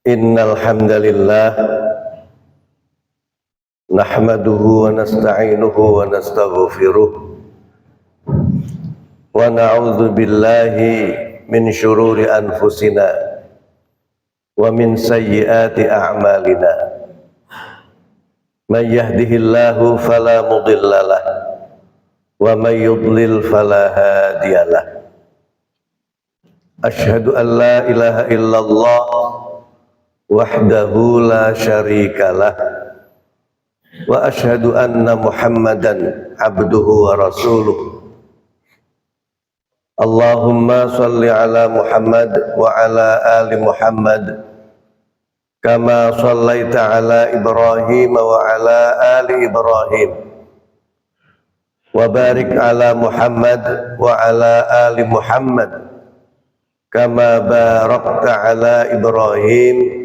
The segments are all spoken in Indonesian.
Innal hamdalillah nahmaduhu wa nasta'inuhu wa nastaghfiruh wa na'udzu billahi min syururi anfusina wa min sayyiati a'malina. May yahdihillahu fala mudhillalah wa may yudlil fala hadiyalah. Asyhadu an la ilaha illallah wahdahu la syarikalah wa asyhadu anna Muhammadan abduhu wa rasuluh. Allahumma salli ala Muhammad wa ala ali Muhammad kama sallaita ala Ibrahim wa ala ali Ibrahim wa barik ala Muhammad wa ala ali Muhammad kama barakta ala Ibrahim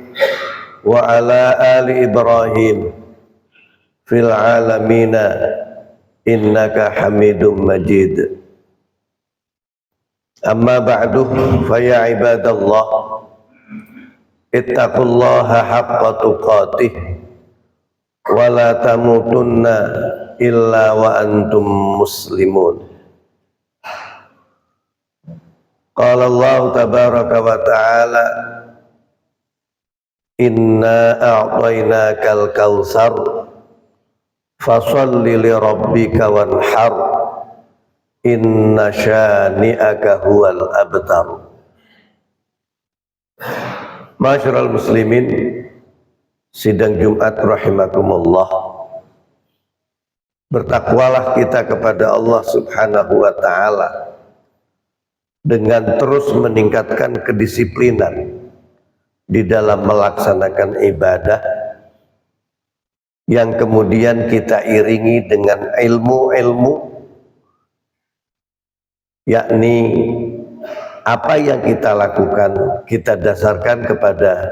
wa ala ali Ibrahim fil alamina innaka hamidum majid. Amma ba'du, fa ya ibadallah ittaqullaha haqqa tuqatih wa la tamutunna illa wa antum muslimun. Qala Allah tabaraka wa ta'ala inna a'tainakal kautsar fasholli li rabbika wanhar inna syani'aka huwal abtar. Masyarul muslimin, sidang Jumat rahimakumullah, bertakwalah kita kepada Allah subhanahu wa ta'ala dengan terus meningkatkan kedisiplinan di dalam melaksanakan ibadah yang kemudian kita iringi dengan ilmu-ilmu, yakni apa yang kita lakukan kita dasarkan kepada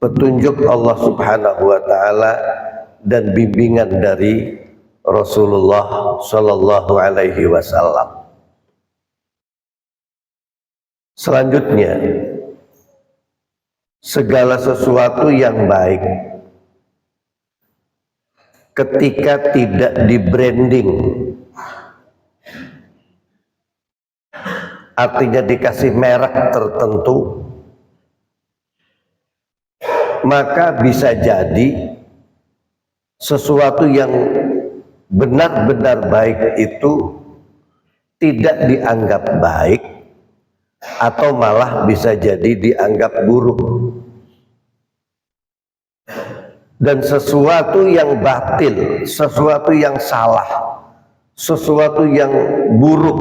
petunjuk Allah subhanahu wa ta'ala dan bimbingan dari Rasulullah sallallahu alaihi wasallam. Selanjutnya, segala sesuatu yang baik ketika tidak di branding, artinya dikasih merek tertentu, maka bisa jadi sesuatu yang benar-benar baik itu tidak dianggap baik atau malah bisa jadi dianggap buruk. Dan sesuatu yang batil, sesuatu yang salah, sesuatu yang buruk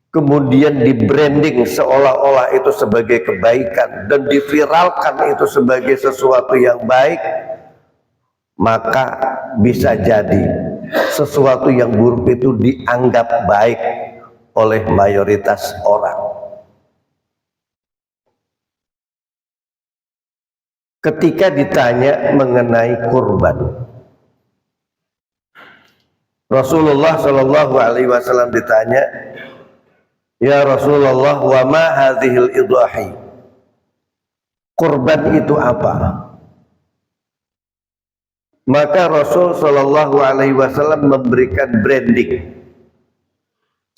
kemudian di branding seolah-olah itu sebagai kebaikan dan diviralkan itu sebagai sesuatu yang baik, maka bisa jadi sesuatu yang buruk itu dianggap baik oleh mayoritas orang. Ketika ditanya mengenai kurban, Rasulullah Shallallahu Alaihi Wasallam ditanya, ya Rasulullah, wa ma hadhil idhahi, kurban itu apa? Maka Rasul Shallallahu Alaihi Wasallam memberikan branding,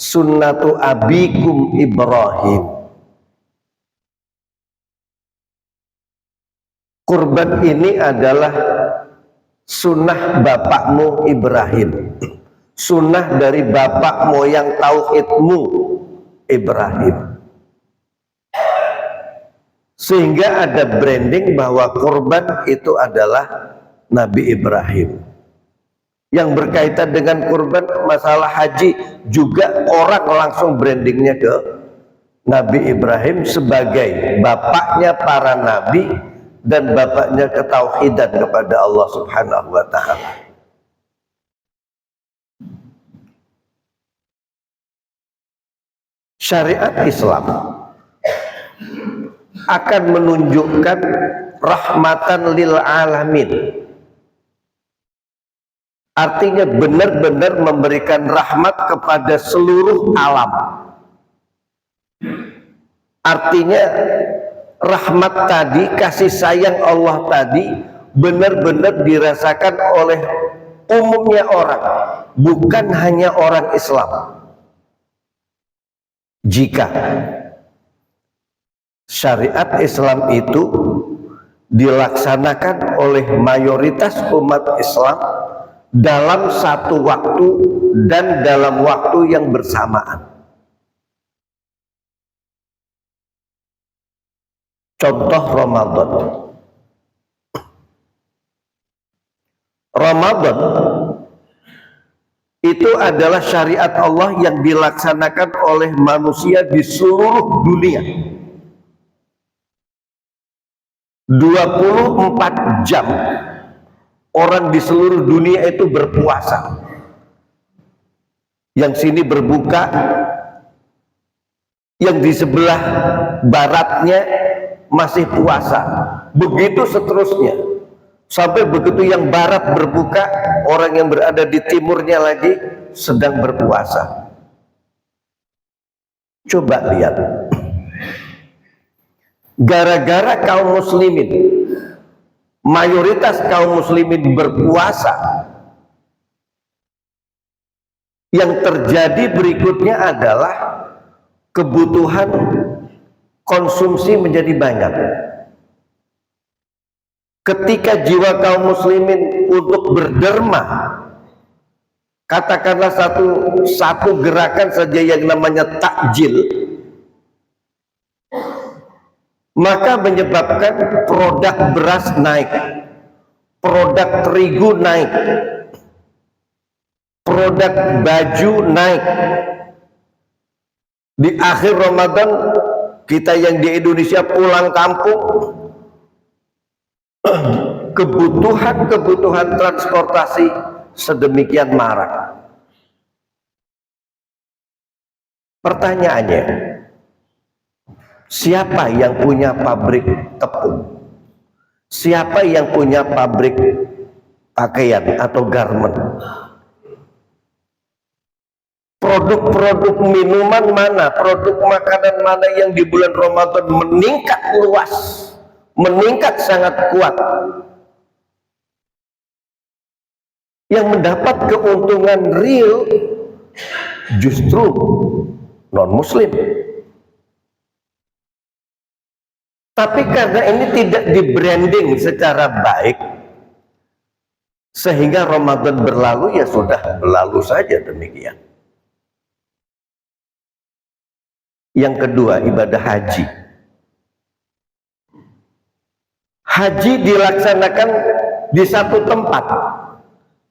sunnatu abikum Ibrahim. Kurban ini adalah sunnah bapakmu Ibrahim, sunnah dari bapak moyang tauhidmu Ibrahim. Sehingga ada branding bahwa kurban itu adalah Nabi Ibrahim. Yang berkaitan dengan kurban masalah haji juga orang langsung brandingnya ke Nabi Ibrahim sebagai bapaknya para nabi dan bapaknya ketauhidan kepada Allah subhanahu wa ta'ala. Syariat Islam akan menunjukkan rahmatan lil alamin, artinya benar-benar memberikan rahmat kepada seluruh alam. Artinya rahmat tadi, kasih sayang Allah tadi benar-benar dirasakan oleh umumnya orang, bukan hanya orang Islam. Jika syariat Islam itu dilaksanakan oleh mayoritas umat Islam dalam satu waktu dan dalam waktu yang bersamaan. Contoh Ramadan. Ramadan itu adalah syariat Allah yang dilaksanakan oleh manusia di seluruh dunia. 24 jam orang di seluruh dunia itu berpuasa. Yang sini berbuka, yang di sebelah baratnya masih puasa. Begitu seterusnya. Sampai begitu yang barat berbuka, orang yang berada di timurnya lagi sedang berpuasa. Coba lihat. Gara-gara kaum muslimin, mayoritas kaum muslimin berpuasa, yang terjadi berikutnya adalah kebutuhan konsumsi menjadi banyak. Ketika jiwa kaum muslimin untuk berderma, katakanlah satu gerakan saja yang namanya takjil, maka menyebabkan produk beras naik, produk terigu naik, produk baju naik. Di akhir Ramadan, kita yang di Indonesia pulang kampung, kebutuhan transportasi sedemikian marak. Pertanyaannya, siapa yang punya pabrik tepung? Siapa yang punya pabrik pakaian atau garment? Produk-produk minuman mana, produk makanan mana yang di bulan Ramadan meningkat luas, meningkat sangat kuat, yang mendapat keuntungan real justru non-muslim. Tapi karena ini tidak di-branding secara baik, sehingga Ramadan berlalu, ya sudah berlalu saja demikian. Yang kedua, ibadah haji. Haji dilaksanakan di satu tempat,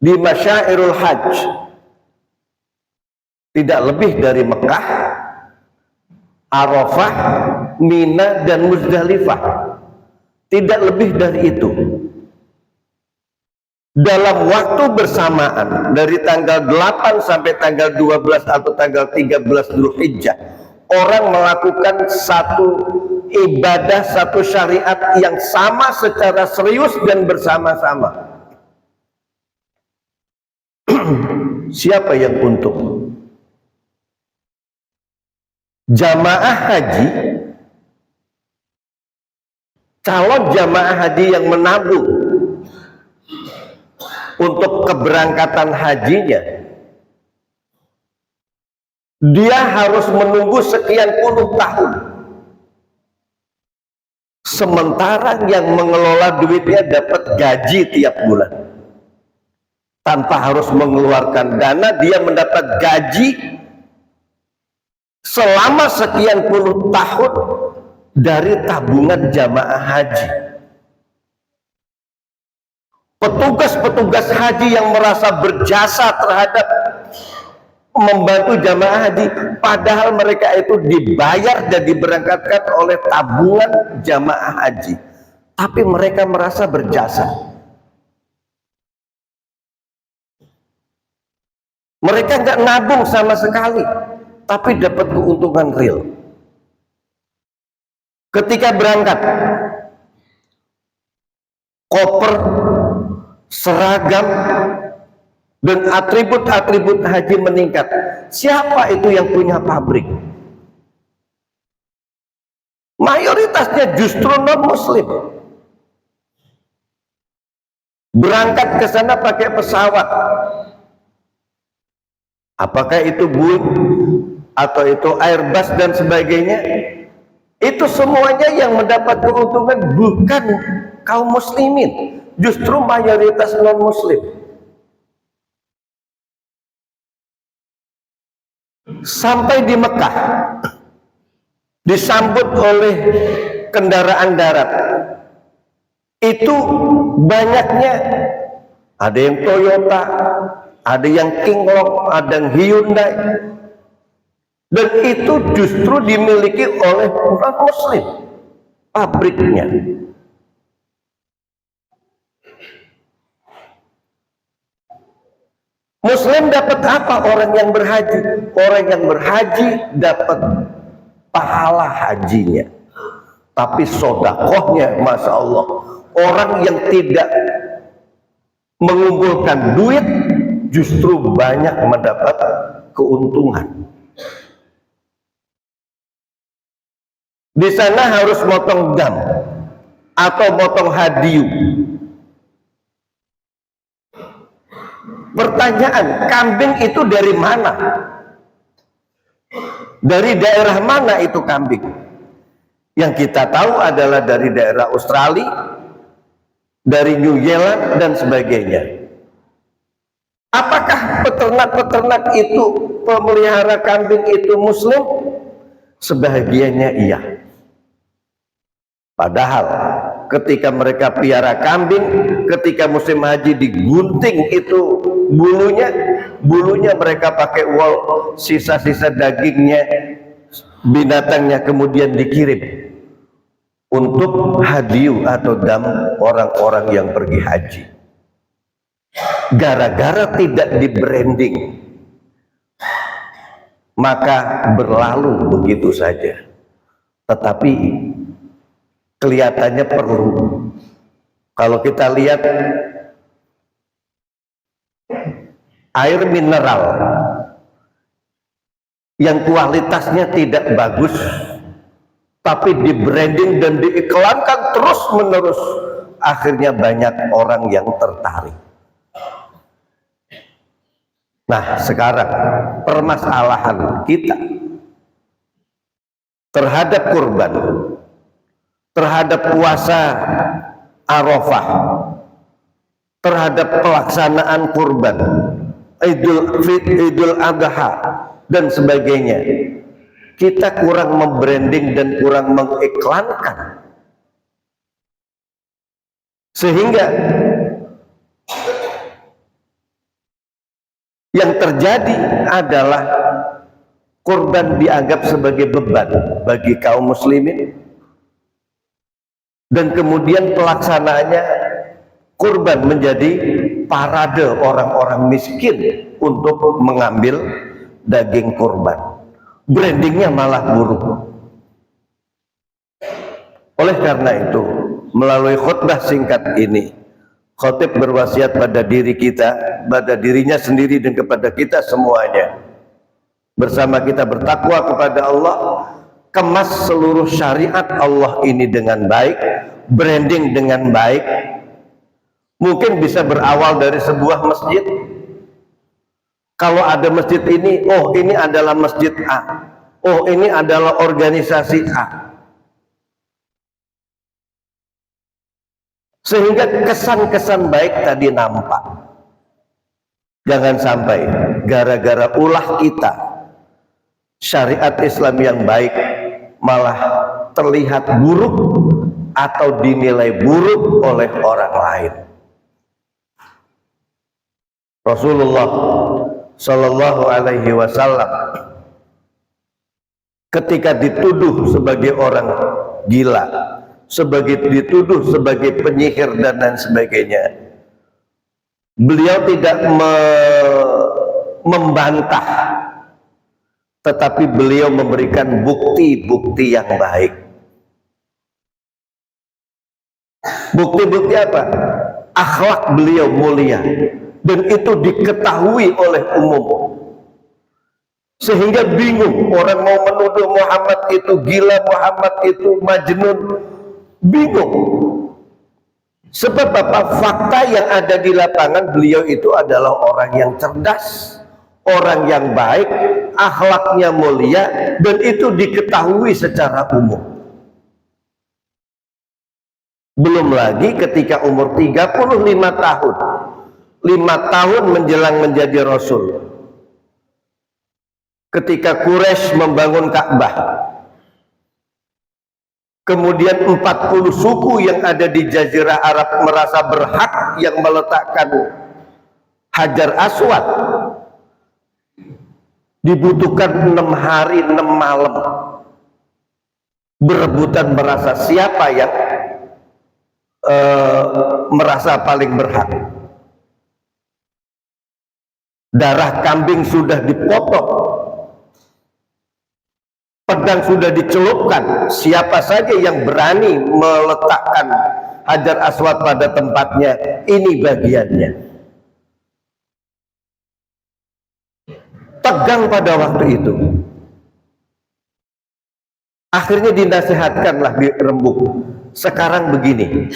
di Masyairul Hajj. Tidak lebih dari Mekah, Arafah, Mina, dan Muzdalifah. Tidak lebih dari itu. Dalam waktu bersamaan, dari tanggal 8 sampai tanggal 12 atau tanggal 13 Dzulhijjah, orang melakukan satu ibadah, satu syariat yang sama secara serius dan bersama-sama. Siapa yang untung? Jamaah haji, calon jamaah haji yang menabung untuk keberangkatan hajinya, dia harus menunggu sekian puluh tahun. Sementara yang mengelola duitnya dapat gaji tiap bulan. Tanpa harus mengeluarkan dana, dia mendapat gaji selama sekian puluh tahun dari tabungan jamaah haji. Petugas-petugas haji yang merasa berjasa terhadap membantu jamaah haji, padahal mereka itu dibayar dan diberangkatkan oleh tabungan jamaah haji, tapi mereka merasa berjasa. Mereka nggak nabung sama sekali, tapi dapat keuntungan real. Ketika berangkat, koper, seragam, dan atribut-atribut haji meningkat. Siapa itu yang punya pabrik? mayoritasnya justru non-muslim. Berangkat ke sana pakai pesawat, apakah itu Boeing atau itu Airbus dan sebagainya, itu semuanya yang mendapat keuntungan bukan kaum muslimin, justru mayoritas non-muslim. Sampai di Mekah disambut oleh kendaraan darat, itu banyaknya, ada yang Toyota, ada yang Kinglong, ada yang Hyundai, dan itu justru dimiliki oleh orang muslim pabriknya. Muslim dapat apa? Orang yang berhaji, orang yang berhaji dapat pahala hajinya, tapi sodakohnya, masya Allah, orang yang tidak mengumpulkan duit justru banyak mendapat keuntungan. Di sana harus motong dam atau motong hadiu. Pertanyaan, kambing itu dari mana? Dari daerah mana itu kambing? Yang kita tahu adalah dari daerah Australia, dari New Zealand dan sebagainya. Apakah peternak-peternak itu, pemelihara kambing itu muslim? Sebahagiannya iya. Padahal ketika mereka piara kambing, ketika musim haji digunting itu bulunya mereka pakai wol, sisa-sisa dagingnya, binatangnya kemudian dikirim untuk hadiu atau dam orang-orang yang pergi haji. Gara-gara tidak di branding, maka berlalu begitu saja. Tetapi kelihatannya perlu. Kalau kita lihat air mineral yang kualitasnya tidak bagus, tapi di branding dan diiklankan terus menerus, akhirnya banyak orang yang tertarik. Nah, sekarang permasalahan kita terhadap kurban, terhadap puasa Arafah, terhadap pelaksanaan kurban, Idul Adha dan sebagainya, kita kurang membranding dan kurang mengiklankan, sehingga yang terjadi adalah kurban dianggap sebagai beban bagi kaum muslimin, dan kemudian pelaksanaannya kurban menjadi parade orang-orang miskin untuk mengambil daging kurban. Brandingnya malah buruk. Oleh karena itu, melalui khutbah singkat ini, khatib berwasiat pada diri kita, pada dirinya sendiri dan kepada kita semuanya. Bersama kita bertakwa kepada Allah, kemas seluruh syariat Allah ini dengan baik, branding dengan baik. Mungkin bisa berawal dari sebuah masjid. Kalau ada masjid ini, oh ini adalah masjid A, oh ini adalah organisasi A, sehingga kesan-kesan baik tadi nampak. Jangan sampai gara-gara ulah kita syariat Islam yang baik malah terlihat buruk atau dinilai buruk oleh orang lain. Rasulullah Shallallahu Alaihi Wasallam ketika dituduh sebagai orang gila, dituduh sebagai penyihir dan lain sebagainya, beliau tidak membantah, tetapi beliau memberikan bukti-bukti yang baik. Bukti-bukti apa? Akhlak beliau mulia, dan itu diketahui oleh umum. sehingga bingung. Orang mau menuduh Muhammad itu gila, Muhammad itu majnun, bingung. Sebab apa? Fakta yang ada di lapangan, beliau itu adalah orang yang cerdas, orang yang baik, akhlaknya mulia, dan itu diketahui secara umum. Belum lagi ketika umur 35 tahun, 5 tahun menjelang menjadi Rasul, ketika Quraisy membangun Ka'bah, kemudian 40 suku yang ada di Jazirah Arab merasa berhak yang meletakkan Hajar Aswad. Dibutuhkan 6 hari 6 malam berebutan merasa siapa yang merasa paling berhak. Darah kambing sudah dipotong, pedang sudah dicelupkan. Siapa saja yang berani meletakkan Hajar Aswad pada tempatnya, ini bagiannya. Tegang pada waktu itu. Akhirnya dinasihatkanlah, dirembuk. Sekarang begini,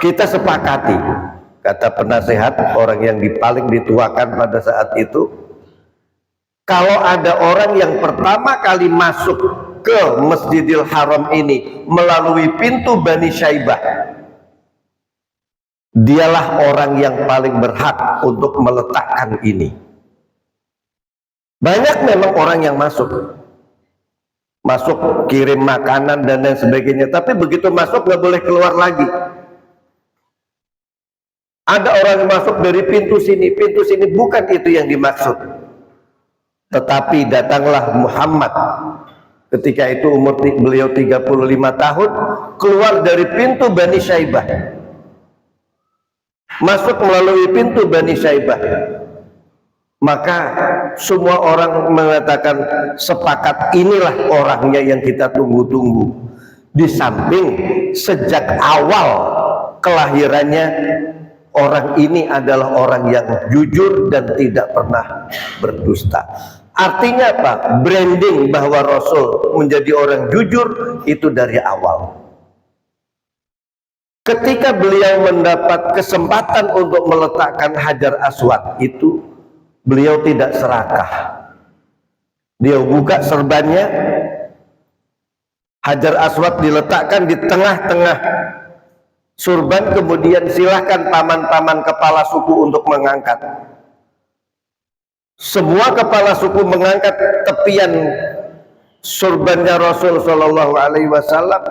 kita sepakati, kata penasehat, orang yang paling dituakan pada saat itu, kalau ada orang yang pertama kali masuk ke Masjidil Haram ini melalui pintu Bani Syaibah, dialah orang yang paling berhak untuk meletakkan ini. Banyak memang orang yang masuk kirim makanan dan lain sebagainya, tapi begitu masuk nggak boleh keluar lagi. Ada orang yang masuk dari pintu sini, bukan itu yang dimaksud. Tetapi datanglah Muhammad, ketika itu umur beliau 35 tahun, keluar dari pintu Bani Syaibah, masuk melalui pintu Bani Syaibah. Maka semua orang mengatakan sepakat, inilah orangnya yang kita tunggu-tunggu. Di samping sejak awal kelahirannya, orang ini adalah orang yang jujur dan tidak pernah berdusta. Artinya apa? Branding bahwa Rasul menjadi orang jujur itu dari awal. Ketika beliau mendapat kesempatan untuk meletakkan Hajar Aswad itu, beliau tidak serakah. Dia buka serbannya, Hajar Aswad diletakkan di tengah-tengah surban, kemudian silahkan paman-paman kepala suku untuk mengangkat. Semua kepala suku mengangkat tepian surbannya Rasul Shallallahu Alaihi Wasallam,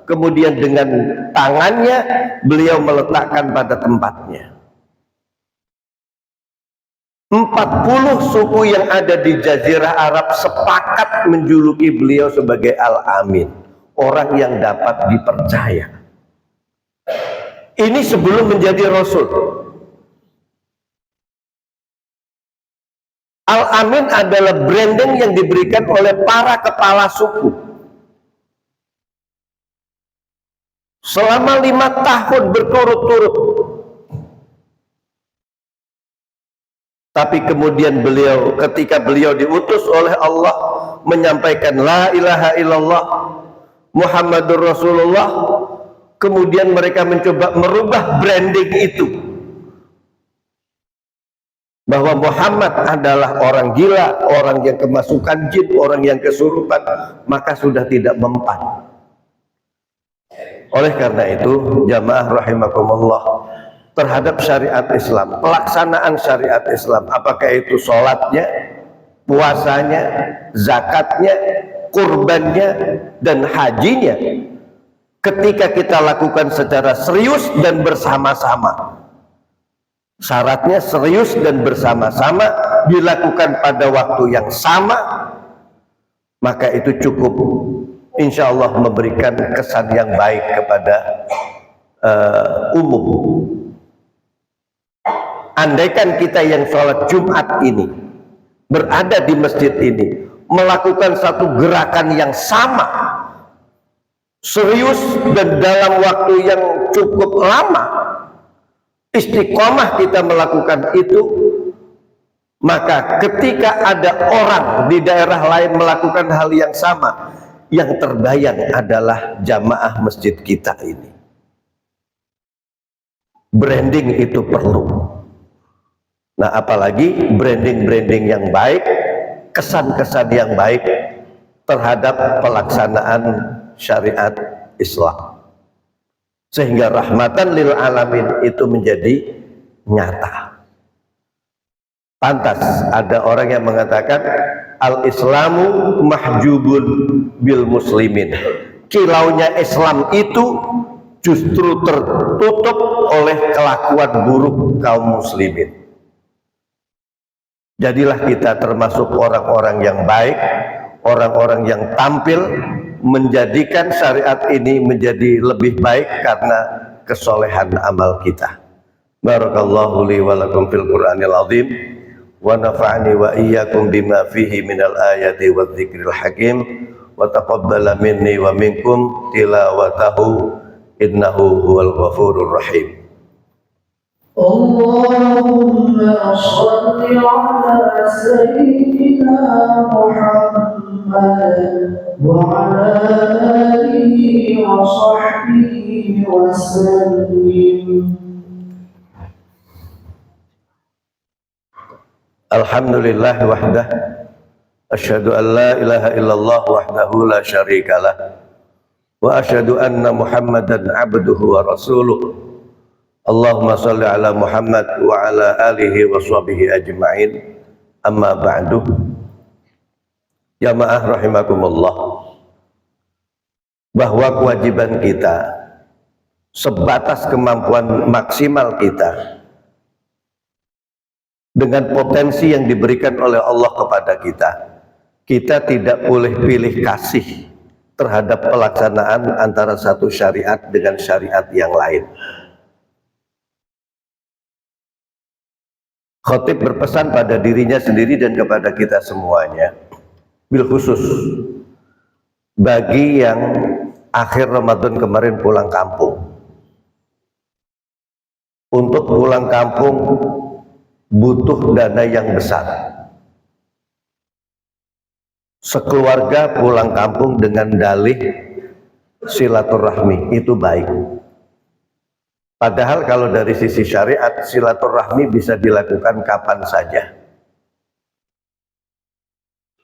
kemudian dengan tangannya beliau meletakkan pada tempatnya. 40 suku yang ada di Jazirah Arab sepakat menjuluki beliau sebagai Al-Amin, orang yang dapat dipercaya. Ini sebelum menjadi Rasul. Al-Amin adalah branding yang diberikan oleh para kepala suku. Selama 5 tahun berturut-turut. Tapi kemudian beliau, ketika beliau diutus oleh Allah menyampaikan la ilaha illallah Muhammadur Rasulullah, kemudian mereka mencoba merubah branding itu, bahwa Muhammad adalah orang gila, orang yang kemasukan jin, orang yang kesurupan, maka sudah tidak mempan. Oleh karena itu, jamaah rahimakumullah, terhadap syariat Islam, pelaksanaan syariat Islam, apakah itu sholatnya, puasanya, zakatnya, kurbannya, dan hajinya, ketika kita lakukan secara serius dan bersama-sama, syaratnya serius dan bersama-sama, dilakukan pada waktu yang sama, maka itu cukup insya Allah memberikan kesan yang baik kepada umum. Andaikan kita yang sholat Jumat ini berada di masjid ini melakukan satu gerakan yang sama, serius dan dalam waktu yang cukup lama, istiqomah kita melakukan itu, Maka ketika ada orang di daerah lain melakukan hal yang sama, yang terbayang adalah jamaah masjid kita ini. Branding itu perlu. Nah, apalagi branding-branding yang baik, kesan-kesan yang baik terhadap pelaksanaan syariat Islam, sehingga rahmatan lil alamin itu menjadi nyata. Pantas ada orang yang mengatakan al-islamu mahjubun bil muslimin. Kilaunya Islam itu justru tertutup oleh kelakuan buruk kaum muslimin. Jadilah kita termasuk orang-orang yang baik, orang-orang yang tampil menjadikan syariat ini menjadi lebih baik karena kesolehan amal kita. Barakallahu li wa lakum fil Qur'anil azim wa nafa'ani wa iyyakum bima fihi minal ayati wa dzikril hakim wa taqabbala minni wa minkum tilawatahu innahu huwal ghafurur rahim. Allahumma shalli ala sayyidina Muhammad wa ala alihi wa sahbihi wa sallim. Alhamdulillah wahdah, asyhadu an la ilaha illallah wahdahu la syarikalah, wa asyhadu anna Muhammadan abduhu wa rasuluh. Allahumma shalli ala Muhammad wa ala alihi wa sahbihi ajma'in. Amma ba'du. Jamaah rahimakumullah, bahwa kewajiban kita sebatas kemampuan maksimal kita dengan potensi yang diberikan oleh Allah kepada kita. Kita tidak boleh pilih kasih terhadap pelaksanaan antara satu syariat dengan syariat yang lain. Khatib berpesan pada dirinya sendiri dan kepada kita semuanya, bil khusus bagi yang akhir Ramadan kemarin pulang kampung. Untuk pulang kampung butuh dana yang besar. Sekeluarga pulang kampung dengan dalih silaturahmi itu baik. Padahal kalau dari sisi syariat, silaturahmi bisa dilakukan kapan saja.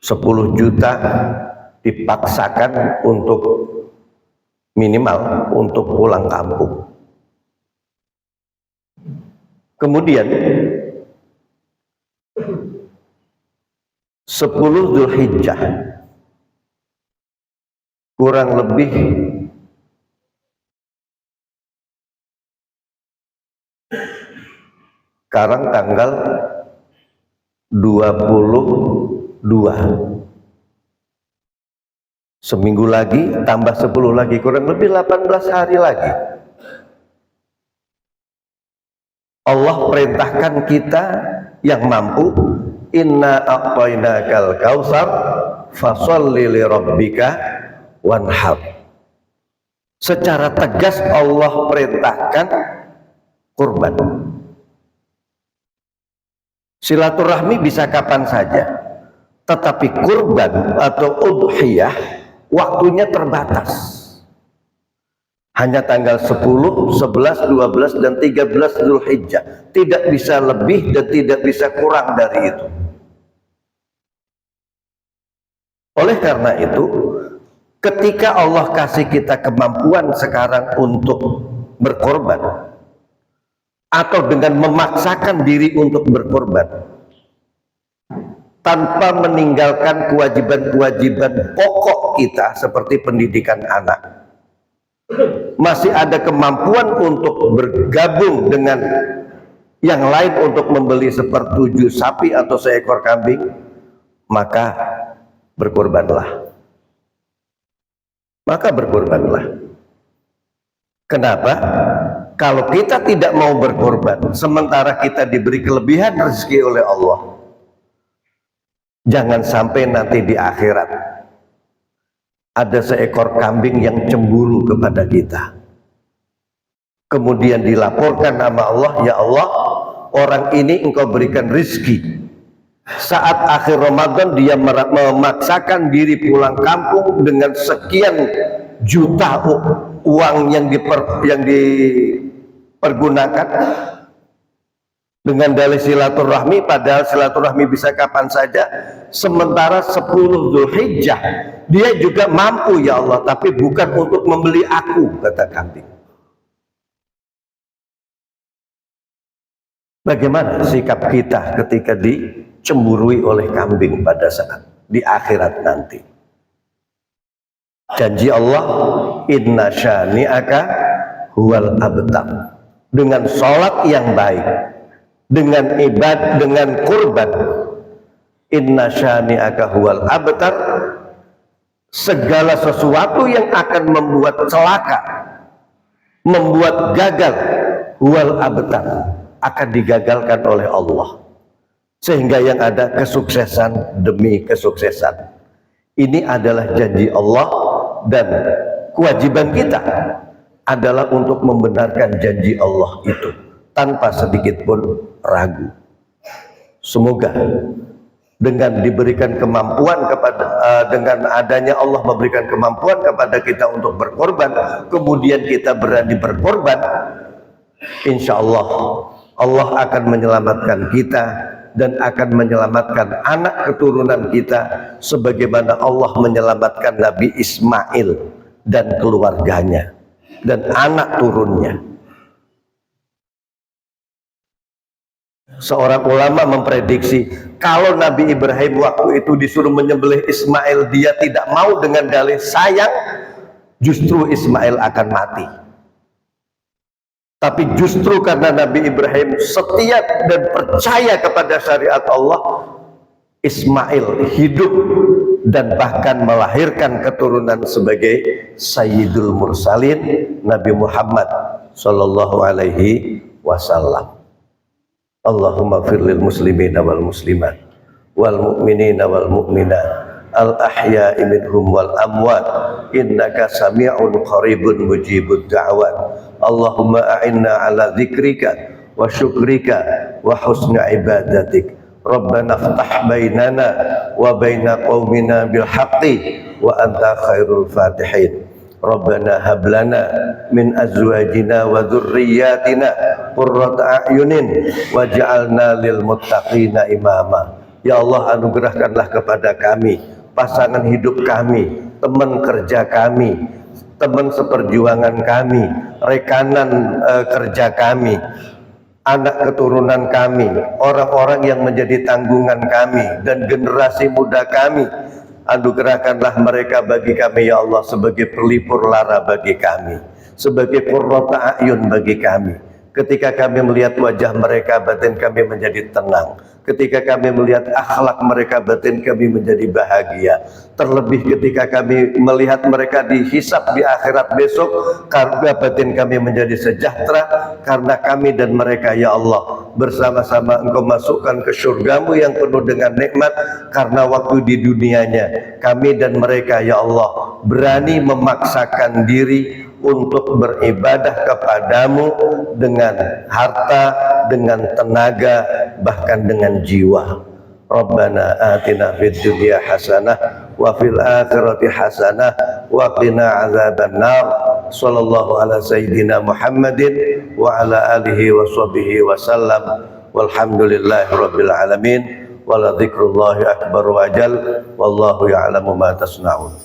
10 juta dipaksakan untuk minimal untuk pulang kampung. Kemudian 10 Dzulhijjah kurang lebih sekarang tanggal 22, seminggu lagi tambah 10 lagi, kurang lebih 18 hari lagi Allah perintahkan kita yang mampu, inna a'tainakal kautsar fasholli li rabbika wanhar. Secara tegas Allah perintahkan kurban. Silaturahmi bisa kapan saja, tetapi kurban atau udhiyah waktunya terbatas. Hanya tanggal 10, 11, 12, dan 13 Dzulhijjah. Tidak bisa lebih dan tidak bisa kurang dari itu. Oleh karena itu, ketika Allah kasih kita kemampuan sekarang untuk berkorban, atau dengan memaksakan diri untuk berkorban, tanpa meninggalkan kewajiban-kewajiban pokok kita seperti pendidikan anak, masih ada kemampuan untuk bergabung dengan yang lain untuk membeli sepertujuh sapi atau seekor kambing, maka berkorbanlah. Maka berkorbanlah. Kenapa? Kalau kita tidak mau berkorban, sementara kita diberi kelebihan rezeki oleh Allah, jangan sampai nanti di akhirat ada seekor kambing yang cemburu kepada kita. Kemudian dilaporkan sama Allah, ya Allah, orang ini engkau berikan rezeki Saat akhir Ramadan dia memaksakan diri pulang kampung dengan sekian juta uang yang dipergunakan dengan dalih silaturahmi, padahal silaturahmi bisa kapan saja. Sementara 10 Zulhijjah dia juga mampu, ya Allah, tapi bukan untuk membeli aku, kata kambing. Bagaimana sikap kita ketika dicemburui oleh kambing pada saat di akhirat nanti? Janji Allah, inna syani'aka huwal abtar. Dengan sholat yang baik, dengan ibadah, dengan kurban, inna syani'aka huwal abtar, segala sesuatu yang akan membuat celaka, membuat gagal, huwal abtar, akan digagalkan oleh Allah, sehingga yang ada kesuksesan demi kesuksesan. Ini adalah janji Allah, dan kewajiban kita adalah untuk membenarkan janji Allah itu tanpa sedikit pun ragu. Semoga dengan diberikan kemampuan dengan adanya Allah memberikan kemampuan kepada kita untuk berkorban, kemudian kita berani berkorban, insya Allah Allah akan menyelamatkan kita dan akan menyelamatkan anak keturunan kita sebagaimana Allah menyelamatkan Nabi Ismail dan keluarganya dan anak turunnya. Seorang ulama memprediksi kalau Nabi Ibrahim waktu itu disuruh menyembelih Ismail, dia tidak mau dengan dalih sayang, justru Ismail akan mati. Tapi justru karena Nabi Ibrahim setia dan percaya kepada syariat Allah, Ismail hidup dan bahkan melahirkan keturunan sebagai Sayyidul Mursalin, Nabi Muhammad sallallahu alaihi wasallam. Allahumma firlil muslimina wal muslimat wal mu'minina wal mu'minat al ahya'i minhum wal amwat innaka sami'un qaribun mujibud da'wat. Allahumma a'inna ala dzikrika wa syukrika wa husna ibadatik. Rabbana ftah bainana wa baina qaumina bil haqqi wa anta khairul fatihin. Rabbana hablana min azwajina wa dzurriyyatina qurrata a'yunin waj'alna lil muttaqina imama. Ya Allah, anugerahkanlah kepada kami pasangan hidup kami, teman kerja kami, teman seperjuangan kami, rekanan kerja kami, anak keturunan kami, orang-orang yang menjadi tanggungan kami, dan generasi muda kami. Anugerahkanlah mereka bagi kami, ya Allah, sebagai pelipur lara bagi kami, sebagai qurrata a'yun bagi kami. Ketika kami melihat wajah mereka, batin kami menjadi tenang. Ketika kami melihat akhlak mereka, batin kami menjadi bahagia. Terlebih ketika kami melihat mereka dihisab di akhirat besok, karena batin kami menjadi sejahtera, karena kami dan mereka, ya Allah, bersama-sama Engkau masukkan ke surgamu yang penuh dengan nikmat. Karena waktu di dunianya kami dan mereka, ya Allah, berani memaksakan diri untuk beribadah kepadamu dengan harta, dengan tenaga, bahkan dengan jiwa. Rabbana atina fid dunya hasanah wa fil akhirati hasanah wa qina azabannar. Sallallahu ala sayyidina Muhammadin wa ala alihi wa sahbihi wa sallam. Walhamdulillahi rabbil alamin. Wala dzikrullahi akbar wa jal. Wallahu ya'lamu ma tasna'un.